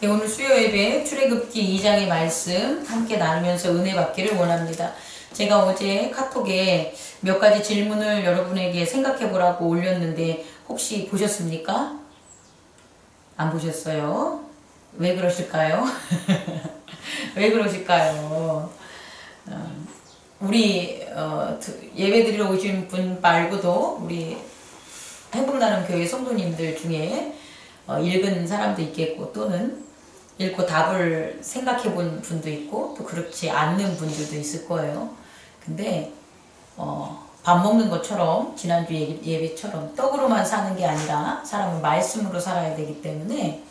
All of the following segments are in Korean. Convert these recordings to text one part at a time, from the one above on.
네, 오늘 수요 예배 출애굽기 2장의 말씀 함께 나누면서 은혜 받기를 원합니다. 제가 어제 카톡에 몇 가지 질문을 여러분에게 생각해 보라고 올렸는데 혹시 보셨습니까? 안 보셨어요? 왜 그러실까요? 왜 그러실까요? 우리 예배 드리러 오신 분 말고도 우리 행복나눔 교회 성도님들 중에 읽은 사람도 있겠고 또는 읽고 답을 생각해 본 분도 있고 또 그렇지 않는 분들도 있을 거예요. 근데 밥 먹는 것처럼 지난주 예배처럼 떡으로만 사는 게 아니라 사람은 말씀으로 살아야 되기 때문에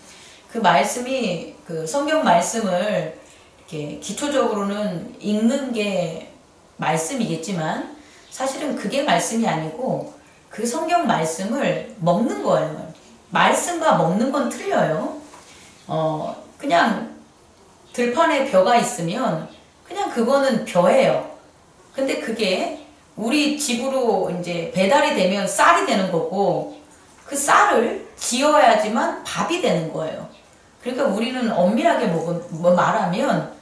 그 말씀이 그 성경 말씀을 이렇게 기초적으로는 읽는 게 말씀이겠지만 사실은 그게 말씀이 아니고 그 성경 말씀을 먹는 거예요. 말씀과 먹는 건 틀려요. 그냥 들판에 벼가 있으면 그냥 그거는 벼예요. 근데 그게 우리 집으로 이제 배달이 되면 쌀이 되는 거고 그 쌀을 지어야지만 밥이 되는 거예요. 그러니까 우리는 엄밀하게 말하면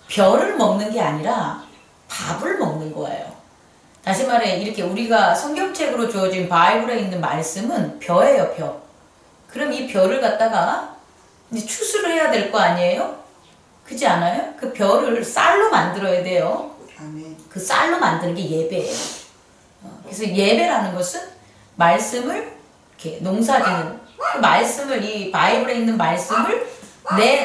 벼를 먹는 게 아니라 밥을 먹는 거예요. 다시 말해 이렇게 우리가 성경책으로 주어진 바이블에 있는 말씀은 벼예요, 벼. 그럼 이 벼를 갖다가 이제 추수를 해야 될 거 아니에요? 그렇지 않아요? 그 벼를 쌀로 만들어야 돼요. 그 쌀로 만드는 게 예배예요. 그래서 예배라는 것은 말씀을 이렇게 농사짓는 그 말씀을 이 바이블에 있는 말씀을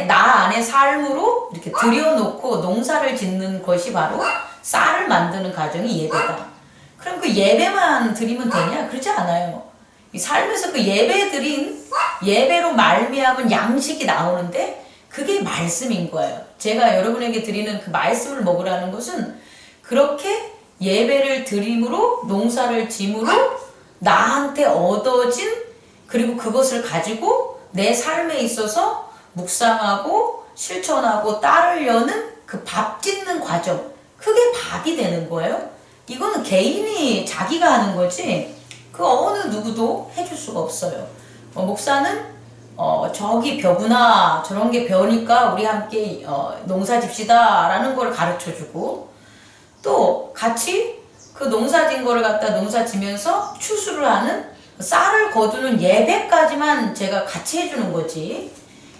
나 안의 삶으로 이렇게 들여놓고 농사를 짓는 것이 바로 쌀을 만드는 과정이 예배다. 그럼 그 예배만 드리면 되냐? 그렇지 않아요. 이 삶에서 그 예배로 말미암은 양식이 나오는데 그게 말씀인 거예요. 제가 여러분에게 드리는 그 말씀을 먹으라는 것은 그렇게 예배를 드림으로 농사를 짐으로 나한테 얻어진 그리고 그것을 가지고 내 삶에 있어서 묵상하고 실천하고 따르려는 그 밥 짓는 과정 그게 밥이 되는 거예요. 이거는 개인이 자기가 하는 거지 그 어느 누구도 해줄 수가 없어요. 목사는 저기 벼구나 저런 게 벼니까 우리 함께 농사 집시다 라는 걸 가르쳐 주고 또 같이 그 농사 진 거를 갖다 농사 지면서 추수를 하는 쌀을 거두는 예배까지만 제가 같이 해주는 거지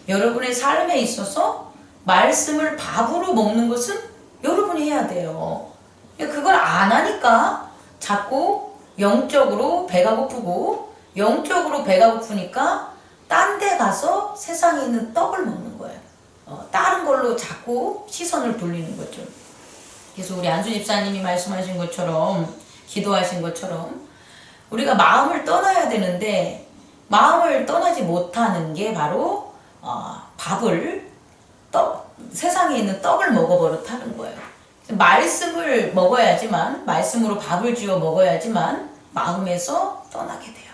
여러분의 삶에 있어서 말씀을 밥으로 먹는 것은 여러분이 해야 돼요. 그걸 안 하니까 자꾸 영적으로 배가 고프고 영적으로 배가 고프니까 딴 데 가서 세상에 있는 떡을 먹는 거예요. 다른 걸로 자꾸 시선을 돌리는 거죠. 그래서 우리 안수 집사님이 말씀하신 것처럼 기도하신 것처럼 우리가 마음을 떠나야 되는데 마음을 떠나지 못하는 게 바로 세상에 있는 떡을 먹어버릇하는 거예요. 말씀을 먹어야지만 말씀으로 밥을 지어 먹어야지만 마음에서 떠나게 돼요.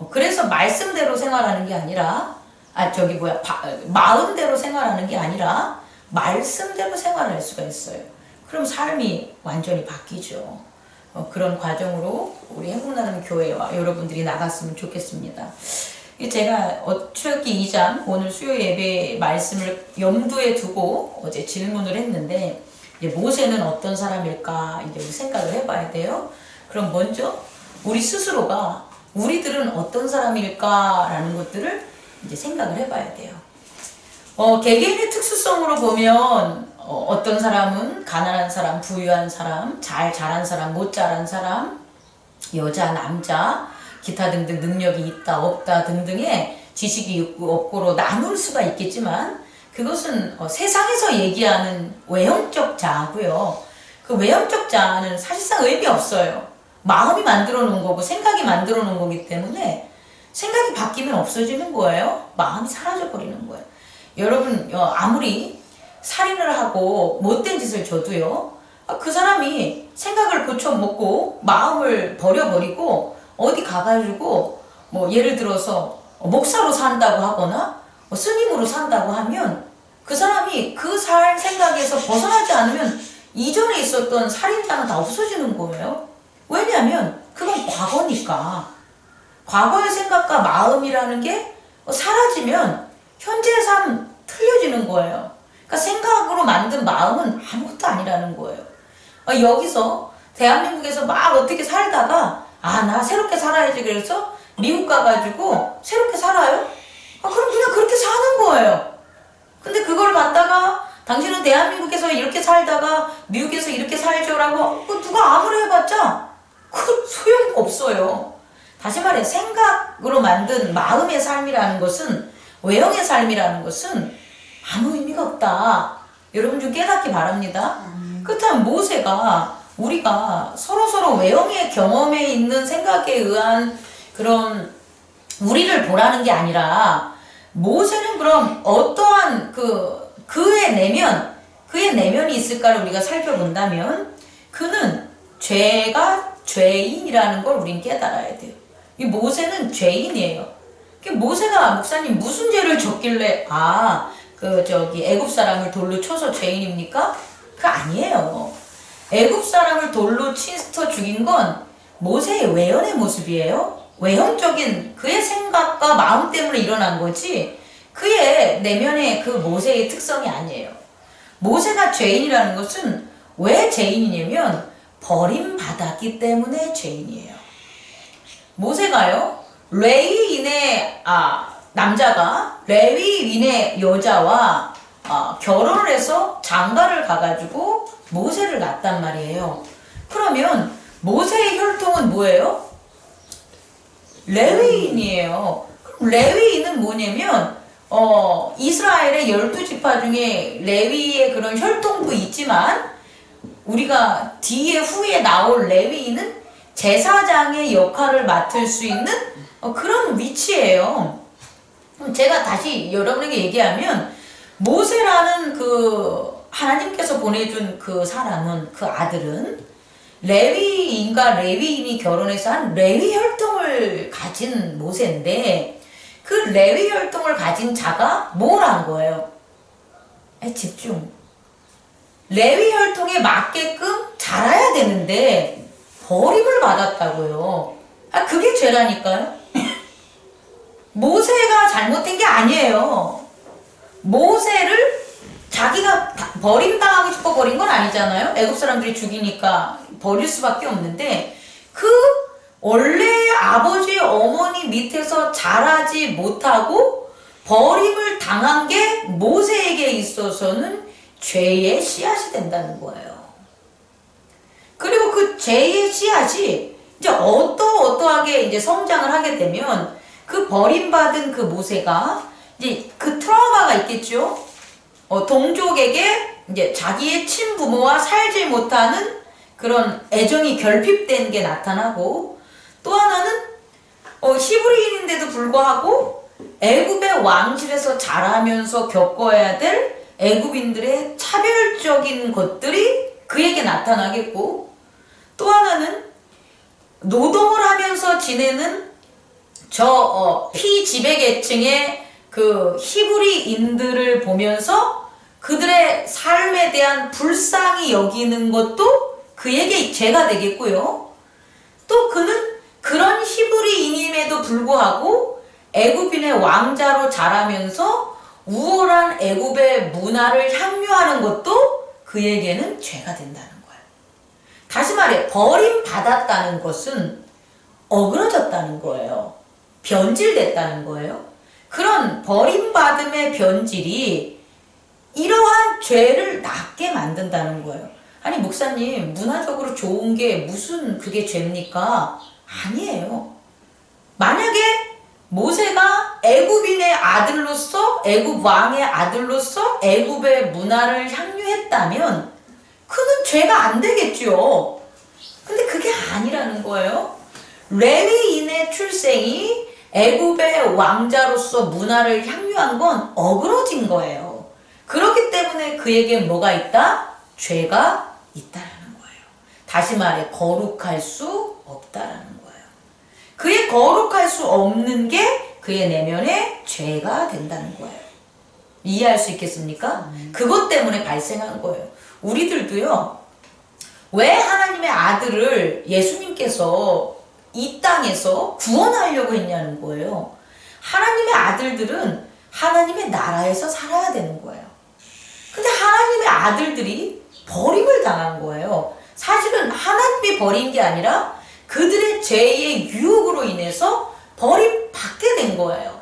그래서 말씀대로 생활하는 게 아니라 마음대로 생활하는 게 아니라 말씀대로 생활할 수가 있어요. 그럼 삶이 완전히 바뀌죠. 그런 과정으로 우리 행복나눔 교회와 여러분들이 나갔으면 좋겠습니다. 제가 출애굽기 2장 오늘 수요 예배 말씀을 염두에 두고 어제 질문을 했는데 이제 모세는 어떤 사람일까 이제 생각을 해봐야 돼요. 그럼 먼저 우리 스스로가 우리들은 어떤 사람일까라는 것들을 이제 생각을 해봐야 돼요. 개개인의 특수성으로 보면 어떤 사람은 가난한 사람, 부유한 사람, 잘 자란 사람, 못 자란 사람, 여자, 남자, 기타 등등 능력이 있다, 없다 등등의 지식이 있고 없고로 나눌 수가 있겠지만 그것은 세상에서 얘기하는 외형적 자아고요. 그 외형적 자아는 사실상 의미 없어요. 마음이 만들어 놓은 거고 생각이 만들어 놓은 거기 때문에 생각이 바뀌면 없어지는 거예요. 마음이 사라져 버리는 거예요. 여러분 아무리 살인을 하고 못된 짓을 져도요. 그 사람이 생각을 고쳐먹고 마음을 버려버리고 어디 가가지고 뭐 예를 들어서 목사로 산다고 하거나 스님으로 산다고 하면 그 사람이 그 살 생각에서 벗어나지 않으면 이전에 있었던 살인자는 다 없어지는 거예요. 왜냐하면 그건 과거니까. 과거의 생각과 마음이라는 게 사라지면 현재의 삶 틀려지는 거예요. 그러니까 생각으로 만든 마음은 아무것도 아니라는 거예요. 여기서 대한민국에서 막 어떻게 살다가 나 새롭게 살아야지 그래서 미국 가가지고 새롭게 살아요? 그럼 그냥 그렇게 사는 거예요. 근데 그걸 갖다가 당신은 대한민국에서 이렇게 살다가 미국에서 이렇게 살죠라고 누가 아무리 해봤자 그 소용없어요. 다시 말해 생각으로 만든 마음의 삶이라는 것은, 외형의 삶이라는 것은 아무 의미가 없다. 여러분 좀 깨닫기 바랍니다. 그렇다면 모세가 우리가 서로서로 외형의 경험에 있는 생각에 의한 그런 우리를 보라는 게 아니라, 모세는 그럼 어떠한 그의 내면이 있을까를 우리가 살펴본다면 그는 죄인이라는 걸 우린 깨달아야 돼요. 이 모세는 죄인이에요. 모세가 목사님 무슨 죄를 졌길래 애굽 사람을 돌로 쳐서 죄인입니까? 그거 아니에요. 애굽 사람을 돌로 치서 죽인 건 모세의 외연의 모습이에요. 외형적인 그의 생각과 마음 때문에 일어난 거지 그의 내면의 그 모세의 특성이 아니에요. 모세가 죄인이라는 것은 왜 죄인이냐면 버림받았기 때문에 죄인이에요. 모세가요, 레위인의 남자가 레위인의 여자와 결혼을 해서 장가를 가가지고 모세를 낳았단 말이에요. 그러면 모세의 혈통은 뭐예요? 레위인이에요. 그럼 레위인은 뭐냐면 이스라엘의 12지파 중에 레위의 그런 혈통도 있지만 우리가 후에 나올 레위인은 제사장의 역할을 맡을 수 있는 그런 위치예요. 제가 다시 여러분에게 얘기하면 모세라는 하나님께서 보내준 그 사람은, 그 아들은 레위인과 레위인이 결혼해서 한 레위 혈통을 가진 모세인데, 그 레위 혈통을 가진 자가 뭘 한 거예요? 집중. 레위 혈통에 맞게끔 자라야 되는데 버림을 받았다고요. 그게 죄라니까요. 모세가 잘못된 게 아니에요. 모세를 자기가 버림당하고 싶어 버린 건 아니잖아요. 애굽 사람들이 죽이니까 버릴 수밖에 없는데, 원래 아버지 어머니 밑에서 자라지 못하고 버림을 당한 게 모세에게 있어서는 죄의 씨앗이 된다는 거예요. 그리고 그 죄의 씨앗이 이제 어떠하게 이제 성장을 하게 되면 그 버림받은 그 모세가 이제 그 트라우마가 있겠죠. 동족에게 이제 자기의 친부모와 살지 못하는 그런 애정이 결핍된 게 나타나고, 또 하나는 히브리인인데도 불구하고 애굽의 왕실에서 자라면서 겪어야 될 애굽인들의 차별적인 것들이 그에게 나타나겠고, 또 하나는 노동을 하면서 지내는 피지배계층의 그 히브리인들을 보면서 그들의 삶에 대한 불쌍히 여기는 것도 그에게 죄가 되겠고요. 또 그는 그런 히브리인임에도 불구하고 애굽인의 왕자로 자라면서 우월한 애굽의 문화를 향유하는 것도 그에게는 죄가 된다는 거예요. 다시 말해, 버림받았다는 것은 어그러졌다는 거예요. 변질됐다는 거예요. 그런 버림받음의 변질이 이러한 죄를 낳게 만든다는 거예요. 아니 목사님, 문화적으로 좋은 게 무슨 그게 죄입니까? 아니에요. 만약에 모세가 애굽인의 아들로서, 애굽 왕의 아들로서 애굽의 문화를 향유했다면 그는 죄가 안 되겠죠. 근데 그게 아니라는 거예요. 레위인의 출생이 애굽의 왕자로서 문화를 향유한 건 어그러진 거예요. 그렇기 때문에 그에게 뭐가 있다? 죄가 있다라는 거예요. 다시 말해 거룩할 수 없다라는 거예요. 그의 거룩할 수 없는 게 그의 내면에 죄가 된다는 거예요. 이해할 수 있겠습니까? 그것 때문에 발생한 거예요. 우리들도요, 왜 하나님의 아들을 예수님께서 이 땅에서 구원하려고 했냐는 거예요. 하나님의 아들들은 하나님의 나라에서 살아야 되는 거예요. 근데 하나님의 아들들이 버림을 당한 거예요. 사실은 하나님이 버린 게 아니라 그들의 죄의 유혹으로 인해서 버림받게 된 거예요.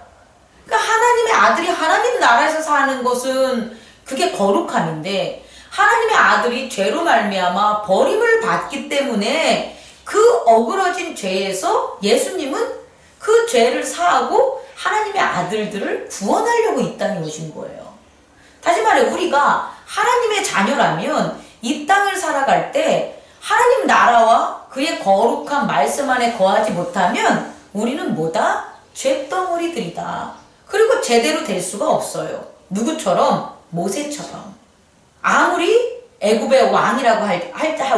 그러니까 하나님의 아들이 하나님 나라에서 사는 것은 그게 거룩함인데, 하나님의 아들이 죄로 말미암아 버림을 받기 때문에 그 어그러진 죄에서 예수님은 그 죄를 사하고 하나님의 아들들을 구원하려고 이 땅에 오신 거예요. 다시 말해, 우리가 하나님의 자녀라면 이 땅을 살아갈 때 하나님 나라와 그의 거룩한 말씀 안에 거하지 못하면 우리는 뭐다? 쇳덩어리들이다. 그리고 제대로 될 수가 없어요. 누구처럼? 모세처럼. 아무리 애굽의 왕이라고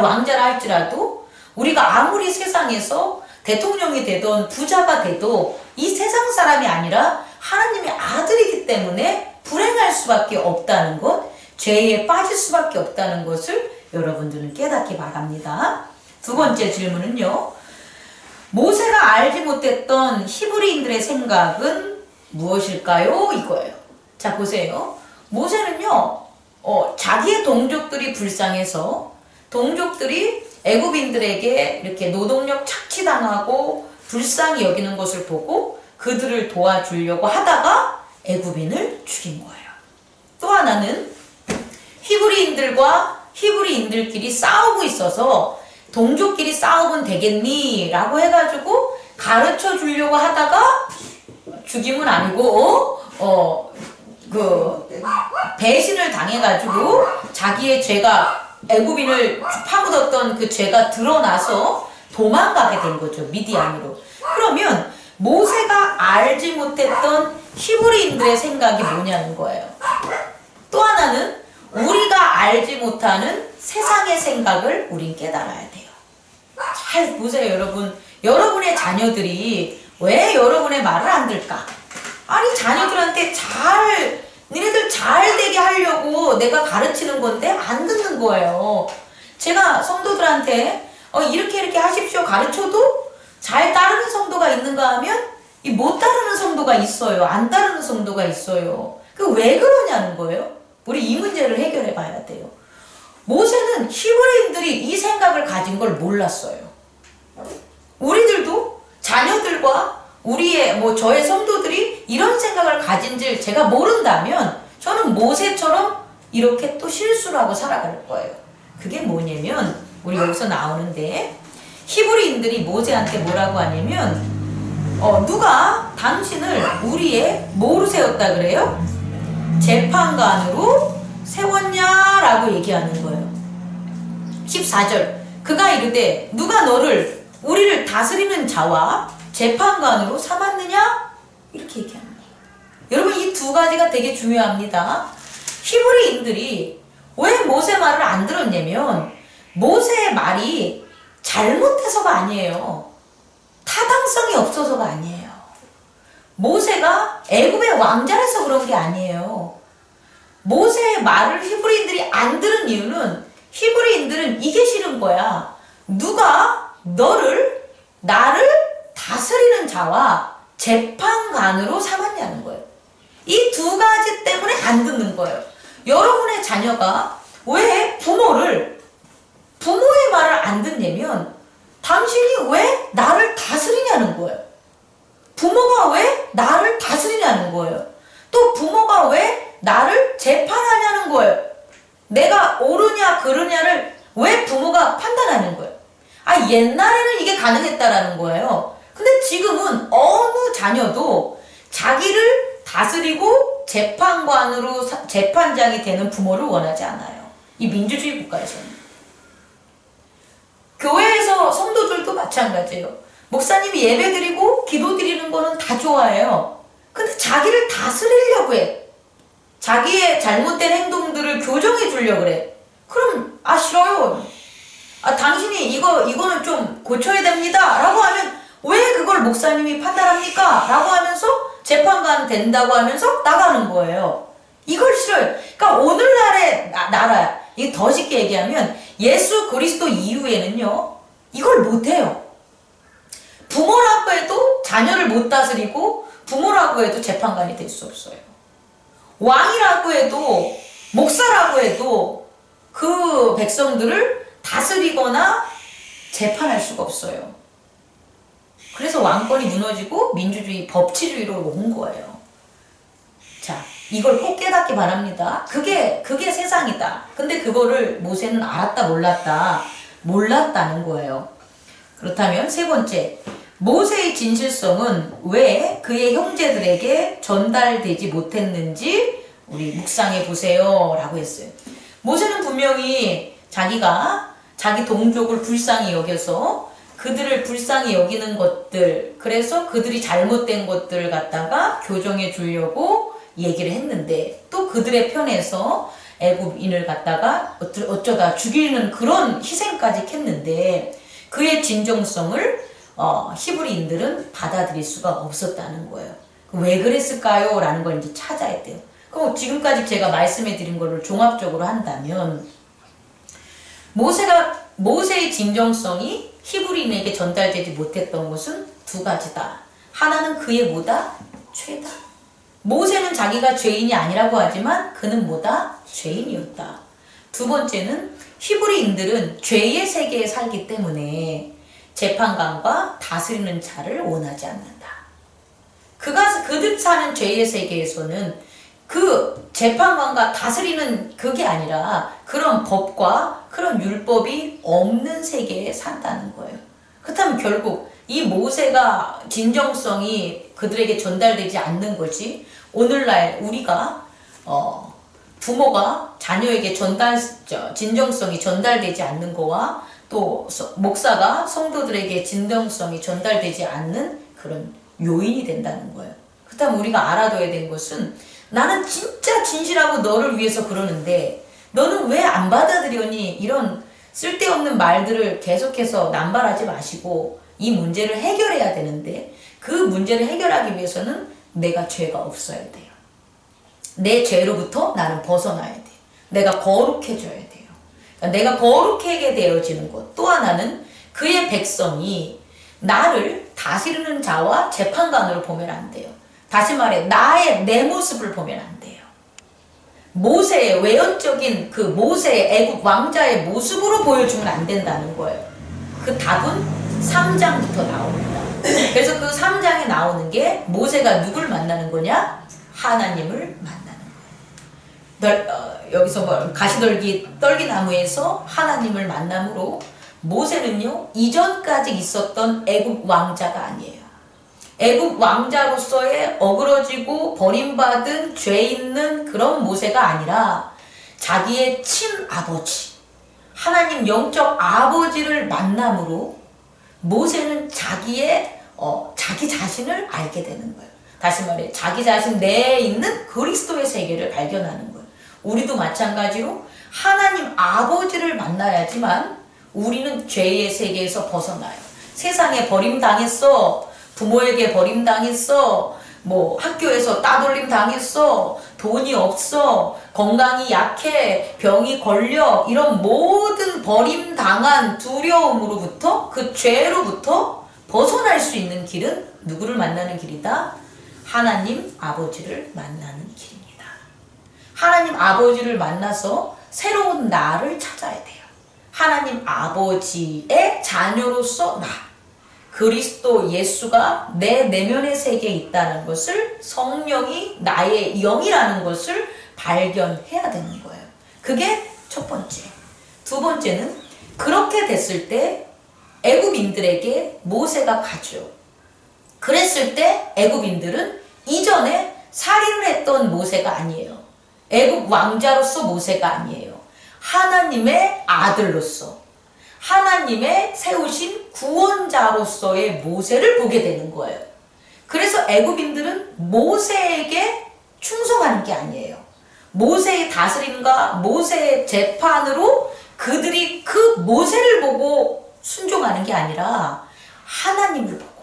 왕자라 할지라도, 우리가 아무리 세상에서 대통령이 되던 부자가 돼도 이 세상 사람이 아니라 하나님의 아들이기 때문에 불행할 수밖에 없다는 것, 죄에 빠질 수밖에 없다는 것을 여러분들은 깨닫기 바랍니다. 두 번째 질문은요. 모세가 알지 못했던 히브리인들의 생각은 무엇일까요? 이거예요. 자, 보세요. 모세는요, 자기의 동족들이 불쌍해서 동족들이 애굽인들에게 이렇게 노동력 착취당하고 불쌍히 여기는 것을 보고 그들을 도와주려고 하다가 애굽인을 죽인 거예요. 또 하나는 히브리인들과 히브리인들끼리 싸우고 있어서 동족끼리 싸우면 되겠니? 라고 해가지고 가르쳐 주려고 하다가 죽임은 아니고 배신을 당해가지고 자기의 죄가, 애굽인을 파묻었던 그 죄가 드러나서 도망가게 된 거죠. 미디안으로. 그러면 모세가 알지 못했던 히브리인들의 생각이 뭐냐는 거예요. 또 하나는 우리가 알지 못하는 세상의 생각을 우린 깨달아야 돼요. 잘 보세요, 여러분. 여러분의 자녀들이 왜 여러분의 말을 안 들까? 아니, 자녀들한테 니네들 잘 되게 하려고 내가 가르치는 건데 안 듣는 거예요. 제가 성도들한테 이렇게 하십시오 가르쳐도 잘 따르는 성도가 있는가 하면 못 따르는 성도가 있어요. 안 따르는 성도가 있어요. 그 왜 그러냐는 거예요. 우리 이 문제를 해결해 봐야 돼요. 모세는 히브리인들이 이 생각을 가진 걸 몰랐어요. 우리들도 자녀들과 저의 성도들이 이런 생각을 가진지를 제가 모른다면 저는 모세처럼 이렇게 또 실수를 하고 살아갈 거예요. 그게 뭐냐면, 우리 여기서 나오는데, 히브리인들이 모세한테 뭐라고 하냐면, 누가 당신을 우리의 뭐로 세웠다 그래요? 재판관으로 세웠냐라고 얘기하는 거예요. 14절. 그가 이르되 누가 너를 우리를 다스리는 자와 재판관으로 삼았느냐? 이렇게 얘기하는 거예요. 여러분, 이 두 가지가 되게 중요합니다. 히브리인들이 왜 모세 말을 안 들었냐면 모세의 말이 잘못해서가 아니에요. 타당성이 없어서가 아니에요. 모세가 애굽의 왕자라서 그런 게 아니에요. 모세의 말을 히브리인들이 안 들은 이유는 히브리인들은 이게 싫은 거야. 누가 나를 다스리는 자와 재판관으로 삼았냐는 거예요. 이 두 가지 때문에 안 듣는 거예요. 여러분의 자녀가 왜 부모의 말을 안 듣냐면 당신이 왜 나를 다스리냐는 거예요. 부모가 왜 나를 다스리냐는 거예요. 또 부모가 왜 나를 재판하냐는 거예요. 내가 옳으냐 그르냐를 왜 부모가 판단하는 거예요. 옛날에는 이게 가능했다라는 거예요. 근데 지금은 어느 자녀도 자기를 다스리고 재판장이 되는 부모를 원하지 않아요. 이 민주주의 국가에서는. 교회에서 성도들도 마찬가지예요. 목사님이 예배 드리고 기도 드리는 거는 다 좋아해요. 근데 자기를 다스리려고 해. 자기의 잘못된 행동들을 교정해 주려고 그래. 그럼 싫어요. 당신이 이거는 좀 고쳐야 됩니다 라고 하면 왜 그걸 목사님이 판단합니까? 라고 하면서 재판관 된다고 하면서 나가는 거예요. 이걸 싫어요. 그러니까 오늘날의 나라, 이게 더 쉽게 얘기하면 예수 그리스도 이후에는요 이걸 못해요. 부모라고 해도 자녀를 못 다스리고 부모라고 해도 재판관이 될 수 없어요. 왕이라고 해도 목사라고 해도 그 백성들을 다스리거나 재판할 수가 없어요. 그래서 왕권이 무너지고 민주주의, 법치주의로 온 거예요. 자, 이걸 꼭 깨닫기 바랍니다. 그게 세상이다. 근데 그거를 모세는 알았다, 몰랐다? 몰랐다는 거예요. 그렇다면 세 번째, 모세의 진실성은 왜 그의 형제들에게 전달되지 못했는지 우리 묵상해 보세요 라고 했어요. 모세는 분명히 자기가 자기 동족을 불쌍히 여겨서 그들을 불쌍히 여기는 것들, 그래서 그들이 잘못된 것들을 갖다가 교정해 주려고 얘기를 했는데, 또 그들의 편에서 애굽인을 갖다가 어쩌다 죽이는 그런 희생까지 했는데, 그의 진정성을 히브리인들은 받아들일 수가 없었다는 거예요. 왜 그랬을까요? 라는 걸 이제 찾아야 돼요. 그럼 지금까지 제가 말씀해 드린 거를 종합적으로 한다면, 모세의 진정성이 히브리인에게 전달되지 못했던 것은 두 가지다. 하나는 그의 뭐다? 죄다. 모세는 자기가 죄인이 아니라고 하지만 그는 뭐다? 죄인이었다. 두 번째는 히브리인들은 죄의 세계에 살기 때문에 재판관과 다스리는 자를 원하지 않는다. 그들 사는 죄의 세계에서는 그 재판관과 다스리는 그게 아니라 그런 법과 그런 율법이 없는 세계에 산다는 거예요. 그렇다면 결국 이 모세가 진정성이 그들에게 전달되지 않는 거지, 오늘날 우리가 부모가 자녀에게 진정성이 전달되지 않는 거와 또 목사가 성도들에게 진정성이 전달되지 않는 그런 요인이 된다는 거예요. 그렇다면 우리가 알아둬야 되는 것은, 나는 진짜 진실하고 너를 위해서 그러는데 너는 왜 안 받아들여니? 이런 쓸데없는 말들을 계속해서 남발하지 마시고 이 문제를 해결해야 되는데, 그 문제를 해결하기 위해서는 내가 죄가 없어야 돼요. 내 죄로부터 나는 벗어나야 돼요. 내가 거룩해져야 돼요. 그러니까 내가 거룩하게 되어지는 것. 또 하나는 그의 백성이 나를 다스리는 자와 재판관으로 보면 안 돼요. 다시 말해, 내 모습을 보면 안 돼요. 모세의 외연적인 그 모세의 애굽 왕자의 모습으로 보여주면 안 된다는 거예요. 그 답은 3장부터 나옵니다. 그래서 그 3장에 나오는 게 모세가 누굴 만나는 거냐? 하나님을 만나는 거예요. 여기서 떨기나무에서 하나님을 만남으로, 모세는요 이전까지 있었던 애굽 왕자가 아니에요. 애굽 왕자로서의 어그러지고 버림받은 죄 있는 그런 모세가 아니라 자기의 친아버지, 하나님 영적 아버지를 만남으로 모세는 자기 자신을 알게 되는 거예요. 다시 말해, 자기 자신 내에 있는 그리스도의 세계를 발견하는 거예요. 우리도 마찬가지로 하나님 아버지를 만나야지만 우리는 죄의 세계에서 벗어나요. 세상에 버림당했어, 부모에게 버림당했어, 학교에서 따돌림 당했어, 돈이 없어, 건강이 약해, 병이 걸려, 이런 모든 버림당한 두려움으로부터, 그 죄로부터 벗어날 수 있는 길은 누구를 만나는 길이다? 하나님 아버지를 만나는 길입니다. 하나님 아버지를 만나서 새로운 나를 찾아야 돼요. 하나님 아버지의 자녀로서 그리스도 예수가 내 내면의 세계에 있다는 것을, 성령이 나의 영이라는 것을 발견해야 되는 거예요. 그게 첫 번째. 두 번째는, 그렇게 됐을 때 애굽인들에게 모세가 가죠. 그랬을 때 애굽인들은 이전에 살인을 했던 모세가 아니에요. 애굽 왕자로서 모세가 아니에요. 하나님의 아들로서, 하나님의 세우신 구원자로서의 모세를 보게 되는 거예요. 그래서 애굽인들은 모세에게 충성하는 게 아니에요. 모세의 다스림과 모세의 재판으로 그들이 그 모세를 보고 순종하는 게 아니라 하나님을 보고,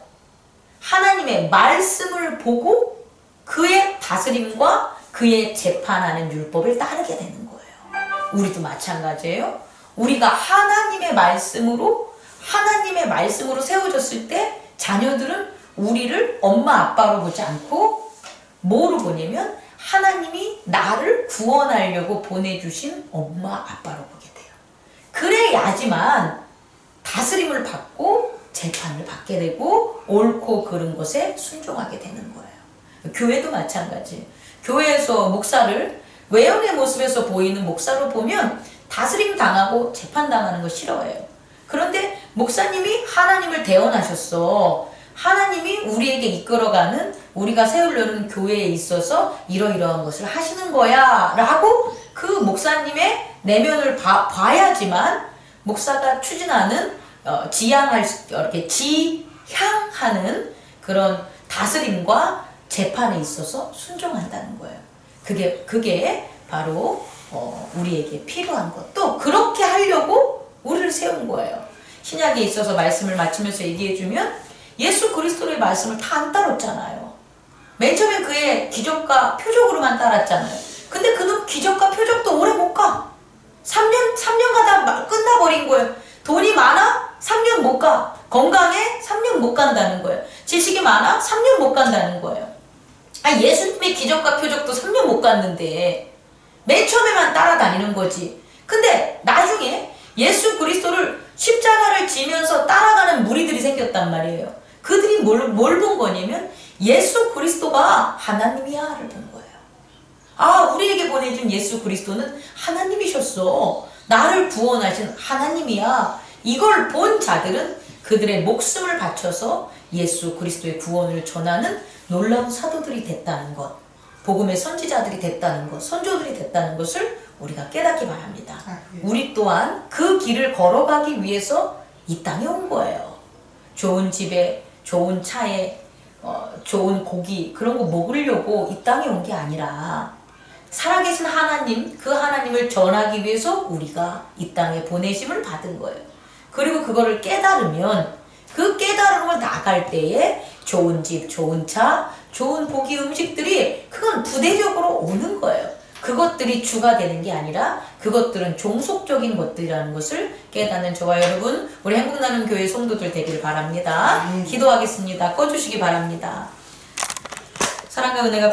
하나님의 말씀을 보고 그의 다스림과 그의 재판하는 율법을 따르게 되는 거예요. 우리도 마찬가지예요. 우리가 하나님의 말씀으로 세워졌을 때 자녀들은 우리를 엄마 아빠로 보지 않고 뭐로 보냐면 하나님이 나를 구원하려고 보내주신 엄마 아빠로 보게 돼요. 그래야지만 다스림을 받고 재판을 받게 되고 옳고 그른 것에 순종하게 되는 거예요. 교회도 마찬가지. 교회에서 목사를 외형의 모습에서 보이는 목사로 보면 다스림 당하고 재판 당하는 거 싫어해요. 그런데 목사님이 하나님을 대언하셨어. 하나님이 우리에게 이끌어가는, 우리가 세우려는 교회에 있어서 이러이러한 것을 하시는 거야 라고 그 목사님의 내면을 봐야지만 목사가 추진하는 이렇게 지향하는 그런 다스림과 재판에 있어서 순종한다는 거예요. 그게 바로 우리에게 필요한 것. 또 그렇게 하려고 우리를 세운 거예요. 신약에 있어서 말씀을 마치면서 얘기해주면 예수 그리스도의 말씀을 다 안 따랐잖아요. 맨 처음에 그의 기적과 표적으로만 따랐잖아요. 근데 그는 기적과 표적도 오래 못 가. 3년 가다 끝나버린 거예요. 돈이 많아? 3년 못 가. 건강해? 3년 못 간다는 거예요. 지식이 많아? 3년 못 간다는 거예요. 예수님의 기적과 표적도 3년 못 갔는데 맨 처음에만 따라다니는 거지. 근데 나중에 예수 그리스도를 십자가를 지면서 따라가는 무리들이 생겼단 말이에요. 그들이 뭘 본 거냐면 예수 그리스도가 하나님이야를 본 거예요. 우리에게 보내준 예수 그리스도는 하나님이셨어. 나를 구원하신 하나님이야. 이걸 본 자들은 그들의 목숨을 바쳐서 예수 그리스도의 구원을 전하는 놀라운 사도들이 됐다는 것, 복음의 선지자들이 됐다는 것, 선조들이 됐다는 것을 우리가 깨닫기 바랍니다. 우리 또한 그 길을 걸어가기 위해서 이 땅에 온 거예요. 좋은 집에, 좋은 차에, 좋은 고기 그런 거 먹으려고 이 땅에 온 게 아니라 살아계신 하나님, 그 하나님을 전하기 위해서 우리가 이 땅에 보내심을 받은 거예요. 그리고 그거를 깨달으면 그 깨달음을 나갈 때에 좋은 집, 좋은 차, 좋은 고기 음식들이 그건 부대적으로 오는 거예요. 그것들이 주가 되는 게 아니라 그것들은 종속적인 것들이라는 것을 깨닫는 저와 여러분, 우리 행복나눔 교회 성도들 되기를 바랍니다. 기도하겠습니다. 꺼주시기 바랍니다. 사랑과 은혜가